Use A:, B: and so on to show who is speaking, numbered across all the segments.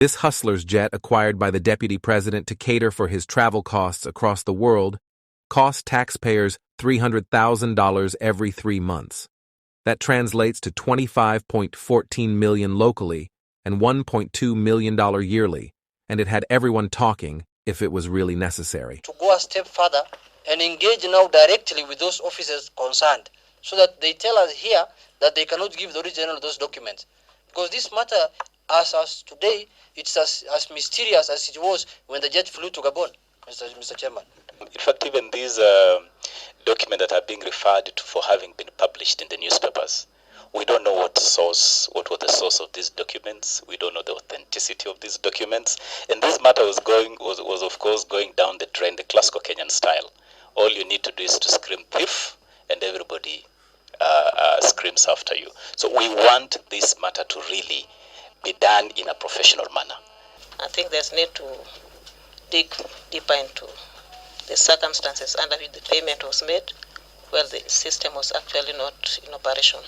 A: This hustler's jet, acquired by the deputy president to cater for his travel costs across the world, cost taxpayers $300,000 every 3 months. That translates to $25.14 million locally and $1.2 million yearly, and it had everyone talking if it was really necessary.
B: To go a step further and engage now directly with those officers concerned, so that they tell us here that they cannot give the original of those documents. Because this matter, as today, it's as mysterious as it was when the jet flew to Gabon, Mr. Chairman.
C: In fact, even these documents that are being referred to for having been published in the newspapers, we don't know what was the source of these documents. We don't know the authenticity of these documents. And this matter was of course going down the drain, the classical Kenyan style. All you need to do is to scream thief, and everybody screams after you. So we want this matter to really be done in a professional manner.
D: I think there's need to dig deeper into the circumstances under which the payment was made, where the system was actually not in operation.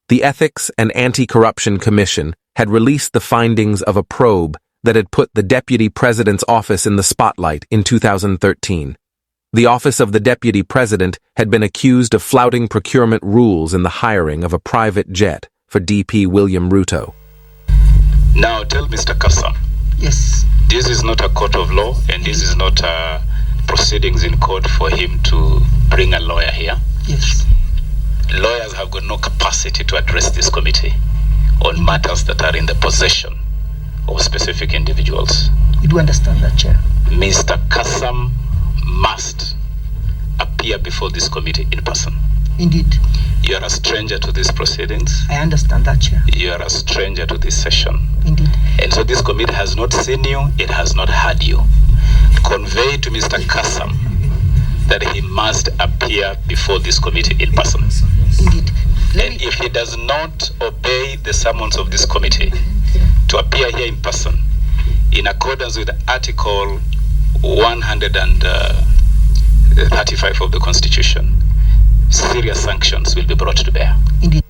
A: The Ethics and Anti-Corruption Commission had released the findings of a probe that had put the Deputy President's office in the spotlight in 2013. The Office of the Deputy President had been accused of flouting procurement rules in the hiring of a private jet for DP William Ruto.
C: Now tell Mr. Kassam.
E: Yes.
C: This is not a court of law, and this is not proceedings in court for him to bring a lawyer here.
E: Yes.
C: Lawyers have got no capacity to address this committee on matters that are in the possession of specific individuals.
E: We do understand that, Chair.
C: Mr. Kassam must appear before this committee in person.
E: Indeed.
C: You are a stranger to these proceedings.
E: I understand that, Chair.
C: You are a stranger to this session.
E: Indeed.
C: And so this committee has not seen you, it has not heard you. Convey to Mr. Kassam that he must appear before this committee in person.
E: Indeed.
C: And if he does not obey the summons of this committee to appear here in person, in accordance with Article 135 of the Constitution, serious sanctions will be brought to bear.
E: Indeed.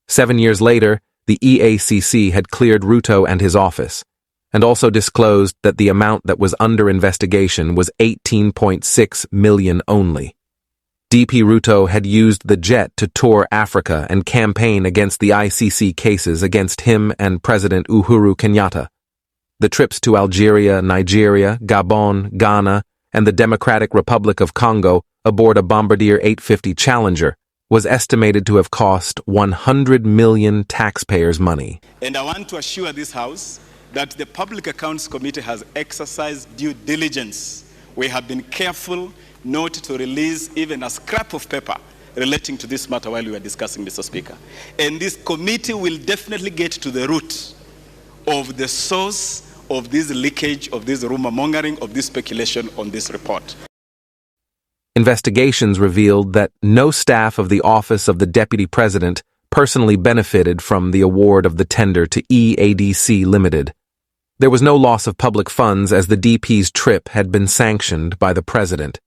A: 7 years later, the EACC had cleared Ruto and his office, and also disclosed that the amount that was under investigation was 18.6 million only. DP Ruto had used the jet to tour Africa and campaign against the ICC cases against him and President Uhuru Kenyatta. The trips to Algeria, Nigeria, Gabon, Ghana, and the Democratic Republic of Congo aboard a Bombardier 850 Challenger was estimated to have cost 100 million taxpayers' money.
F: And I want to assure this House that the Public Accounts Committee has exercised due diligence. We have been careful not to release even a scrap of paper relating to this matter while we were discussing, Mr. Speaker. And this committee will definitely get to the root of the source of this leakage, of this rumor mongering, of this speculation on this report.
A: Investigations revealed that no staff of the Office of the Deputy President personally benefited from the award of the tender to EADC Limited. There was no loss of public funds as the DP's trip had been sanctioned by the President.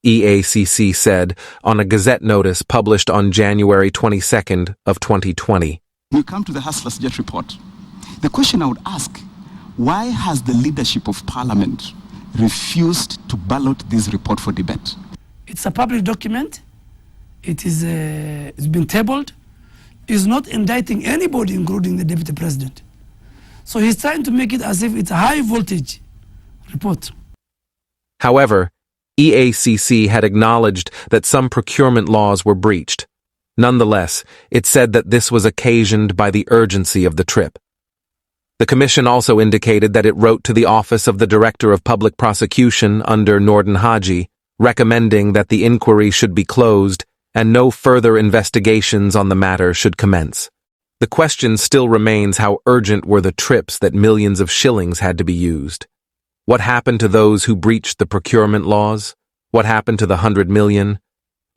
A: EACC said on a Gazette notice published on January 22nd of 2020.
G: We come to the Hustlers Jet report. The question I would ask, why has the leadership of Parliament refused to ballot this report for debate?
H: It's a public document. It's been tabled. It's not indicting anybody, including the Deputy President. So he's trying to make it as if it's a high voltage report.
A: However, EACC had acknowledged that some procurement laws were breached. Nonetheless, it said that this was occasioned by the urgency of the trip. The Commission also indicated that it wrote to the Office of the Director of Public Prosecution under Nordin Haji, recommending that the inquiry should be closed and no further investigations on the matter should commence. The question still remains how urgent were the trips that millions of shillings had to be used. What happened to those who breached the procurement laws? What happened to the 100 million?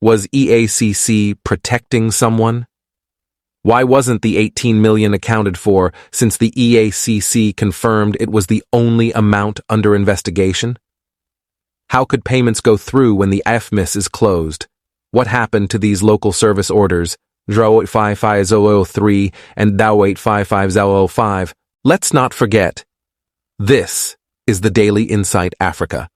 A: Was EACC protecting someone? Why wasn't the 18 million accounted for since the EACC confirmed it was the only amount under investigation? How could payments go through when the FMIS is closed? What happened to these local service orders, DRO 855-003 and DAO 855-005? Let's not forget, This is the Daily Insight Africa.